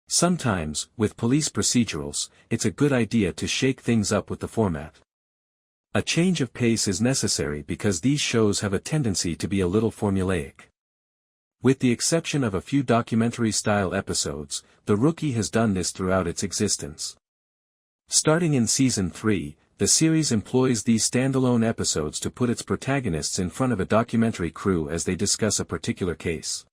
Sometimes, with police procedurals, it's a good idea to shake things up with the format. A change of pace is necessary because these shows have a tendency to be a little formulaic. With the exception of a few documentary-style episodes, The Rookie has done this throughout its existence. Starting in Season 3, the series employs these standalone episodes to put its protagonists in front of a documentary crew as they discuss a particular case.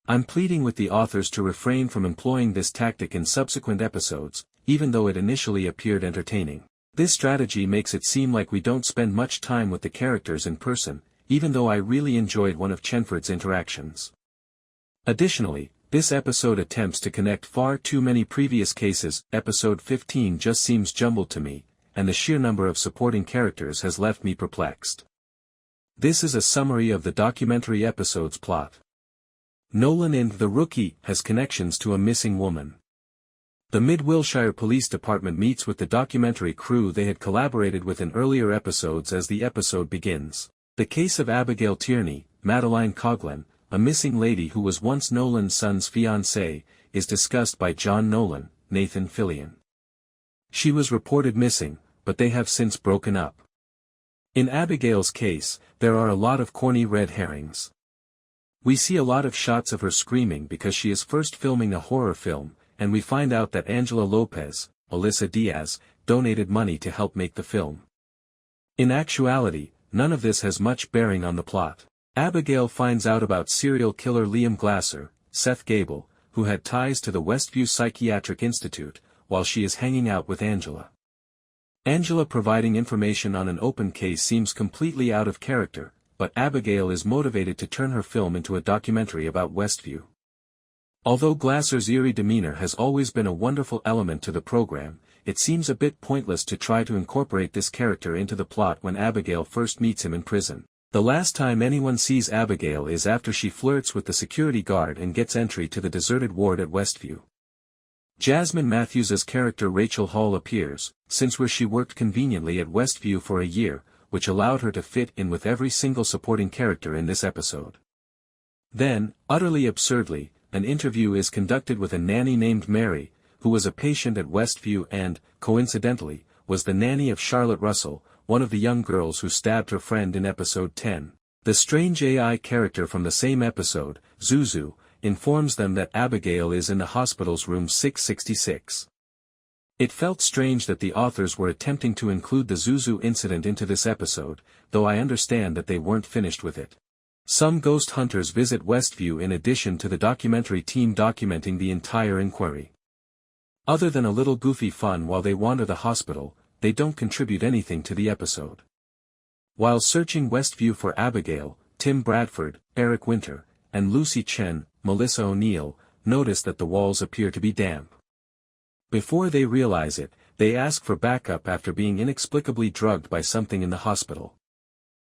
I'm pleading with the authors to refrain from employing this tactic in subsequent episodes, even though it initially appeared entertaining. This strategy makes it seem like we don't spend much time with the characters in person, even though I really enjoyed one of Chenford's interactions. Additionally, this episode attempts to connect far too many previous cases. Episode 15 just seems jumbled to me, and the sheer number of supporting characters has left me perplexed. This is a summary of the documentary episode's plot. Nolan and The Rookie has connections to a missing woman. The Mid-Wilshire Police Department meets with the documentary crew they had collaborated with in earlier episodes as the episode begins. The case of Abigail Tierney, Madeline Coughlin, a missing lady who was once Nolan's son's fiancée, is discussed by John Nolan, Nathan Fillion. She was reported missing, but they have since broken up. In Abigail's case, there are a lot of corny red herrings. We see a lot of shots of her screaming because she is first filming a horror film, and we find out that Angela Lopez, Alyssa Diaz, donated money to help make the film. In actuality, none of this has much bearing on the plot. Abigail finds out about serial killer Liam Glasser, Seth Gable, who had ties to the Westview Psychiatric Institute, while she is hanging out with Angela. Angela providing information on an open case seems completely out of character, but Abigail is motivated to turn her film into a documentary about Westview. Although Glasser's eerie demeanor has always been a wonderful element to the program, it seems a bit pointless to try to incorporate this character into the plot when Abigail first meets him in prison. The last time anyone sees Abigail is after she flirts with the security guard and gets entry to the deserted ward at Westview. Jasmine Matthews's character Rachel Hall appears, since where she worked conveniently at Westview for a year, which allowed her to fit in with every single supporting character in this episode. Then, utterly absurdly, an interview is conducted with a nanny named Mary, who was a patient at Westview and, coincidentally, was the nanny of Charlotte Russell, one of the young girls who stabbed her friend in episode 10. The strange AI character from the same episode, Zuzu, informs them that Abigail is in the hospital's room 666. It felt strange that the authors were attempting to include the Zuzu incident into this episode, though I understand that they weren't finished with it. Some ghost hunters visit Westview in addition to the documentary team documenting the entire inquiry. Other than a little goofy fun while they wander the hospital, they don't contribute anything to the episode. While searching Westview for Abigail, Tim Bradford, Eric Winter, and Lucy Chen, Melissa O'Neill, notice that the walls appear to be damp. Before they realize it, they ask for backup after being inexplicably drugged by something in the hospital.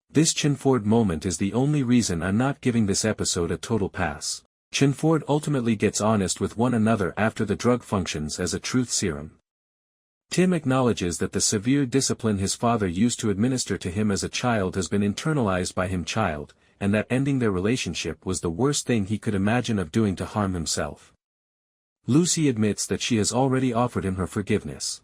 This Chenford moment is the only reason I'm not giving this episode a total pass. Chenford ultimately gets honest with one another after the drug functions as a truth serum. Tim acknowledges that the severe discipline his father used to administer to him as a child has been internalized by him, and that ending their relationship was the worst thing he could imagine of doing to harm himself. Lucy admits that she has already offered him her forgiveness.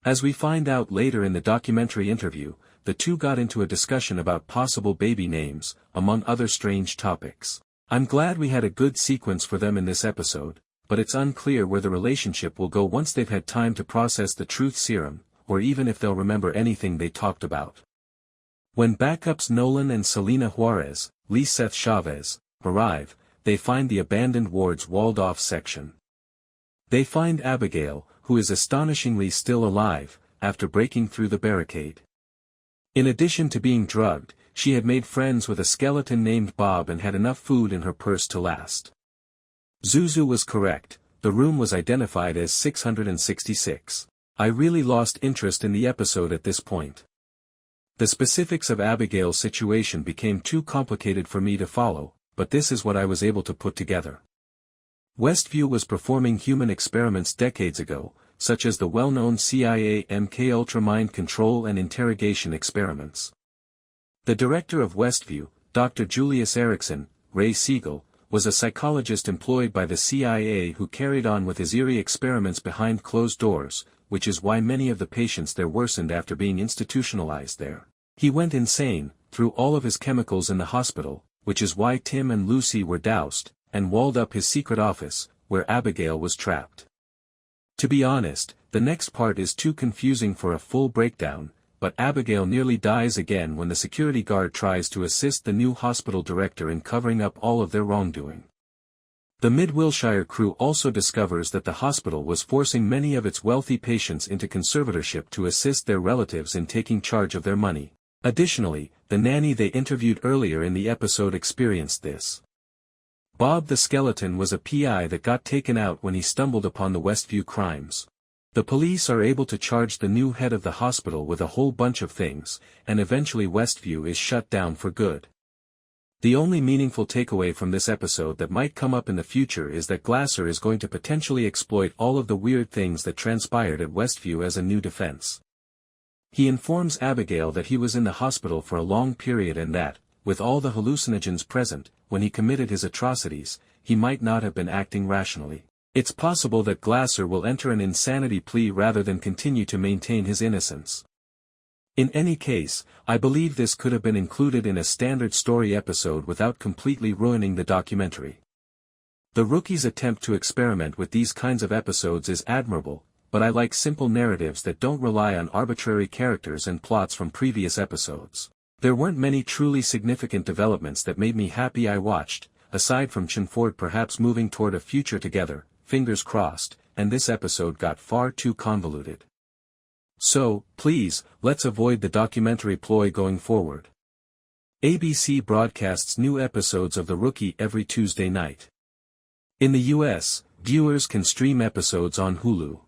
As we find out later in the documentary interview, the two got into a discussion about possible baby names, among other strange topics. I'm glad we had a good sequence for them in this episode, but it's unclear where the relationship will go once they've had time to process the truth serum, or even if they'll remember anything they talked about. When backups Nolan and Celina Juarez, Lisseth Chavez, arrive, they find the abandoned ward's walled-off section. They find Abigail, who is astonishingly still alive, after breaking through the barricade. In addition to being drugged, she had made friends with a skeleton named Bob and had enough food in her purse to last. Zuzu was correct, the room was identified as 666. I really lost interest in the episode at this point. The specifics of Abigail's situation became too complicated for me to follow, but this is what I was able to put together. Westview was performing human experiments decades ago, such as the well-known CIA MK-Ultra mind control and interrogation experiments. The director of Westview, Dr. Julius Erikson, Ray Siegle, was a psychologist employed by the CIA who carried on with his eerie experiments behind closed doors, which is why many of the patients there worsened after being institutionalized there. He went insane, threw all of his chemicals in the hospital, which is why Tim and Lucy were doused, and walled up his secret office, where Abigail was trapped. To be honest, the next part is too confusing for a full breakdown, but Abigail nearly dies again when the security guard tries to assist the new hospital director in covering up all of their wrongdoing. The Mid-Wilshire crew also discovers that the hospital was forcing many of its wealthy patients into conservatorship to assist their relatives in taking charge of their money. Additionally, the nanny they interviewed earlier in the episode experienced this. Bob the Skeleton was a PI that got taken out when he stumbled upon the Westview crimes. The police are able to charge the new head of the hospital with a whole bunch of things, and eventually Westview is shut down for good. The only meaningful takeaway from this episode that might come up in the future is that Glasser is going to potentially exploit all of the weird things that transpired at Westview as a new defense. He informs Abigail that he was in the hospital for a long period and that, with all the hallucinogens present, when he committed his atrocities, he might not have been acting rationally. It's possible that Glasser will enter an insanity plea rather than continue to maintain his innocence. In any case, I believe this could have been included in a standard story episode without completely ruining the documentary. The Rookie's attempt to experiment with these kinds of episodes is admirable, but I like simple narratives that don't rely on arbitrary characters and plots from previous episodes. There weren't many truly significant developments that made me happy I watched, aside from Chinford perhaps moving toward a future together, fingers crossed, and this episode got far too convoluted. So, please, let's avoid the documentary ploy going forward. ABC broadcasts new episodes of The Rookie every Tuesday night. In the US, viewers can stream episodes on Hulu.